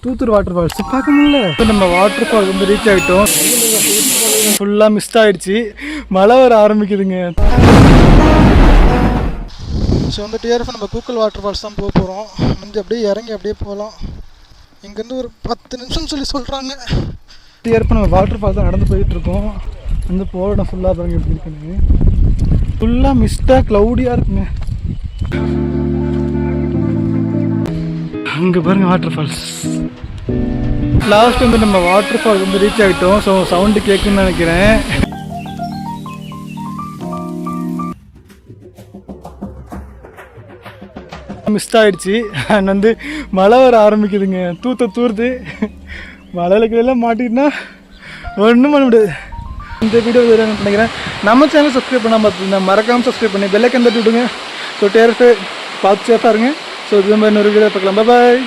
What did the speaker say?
தூத்துர் water falls பார்க்க முடியல. இப்போ நம்ம வாட்டர் ஃபால் வந்து ரீச் ஆகிட்டோம். ஃபுல்லாக மிஸ்ட் ஆகிடுச்சு, மழை வர ஆரம்பிக்குதுங்க. ஸோ வந்து டிஆர்எஃப் நம்ம கூக்கல் வாட்டர் ஃபால்ஸ் தான் போக போகிறோம். வந்து அப்படியே இறங்கி அப்படியே போகலாம். இங்கேருந்து ஒரு 10 நிமிஷம் சொல்கிறாங்க. டிஆர்எஃப் நம்ம வாட்டர் ஃபால்ஸ் தான் நடந்து போயிட்டுருக்கோம். வந்து போகிற இடம் ஃபுல்லாக பாருங்க எப்படி இருக்குன்னு. ஃபுல்லாக மிஸ்டாக க்ளவுடியாக இருக்குங்க. அங்கே பாருங்க வாட்டர் ஃபால்ஸ். லாஸ்ட் வந்து நம்ம வாட்டர் ஃபால்ஸ் வந்து ரீச் ஆகிட்டோம். ஸோ சவுண்டு கேட்குன்னு நினைக்கிறேன். மிஸ்ட் ஆகிடுச்சு. அண்ட் வந்து மழை வர ஆரம்பிக்குதுங்க. தூருது. மழையில மாட்டிட்டுனா ஒன்றும் பண்ண முடியாது. இந்த வீடியோ நினைக்கிறேன். நம்ம சேனல் சப்ஸ்கிரைப் பண்ணால் பார்த்துருந்தா மறக்காமல் சப்ஸ்கிரைப் பண்ணி பெல்லைக்கன் தட்டி விடுங்க. ஸோ டேரஃபே பார்த்து சேஃபாக இருங்க. ஸோ இது மாதிரி இன்னொரு வீடியோ பார்க்கலாம். பாய்.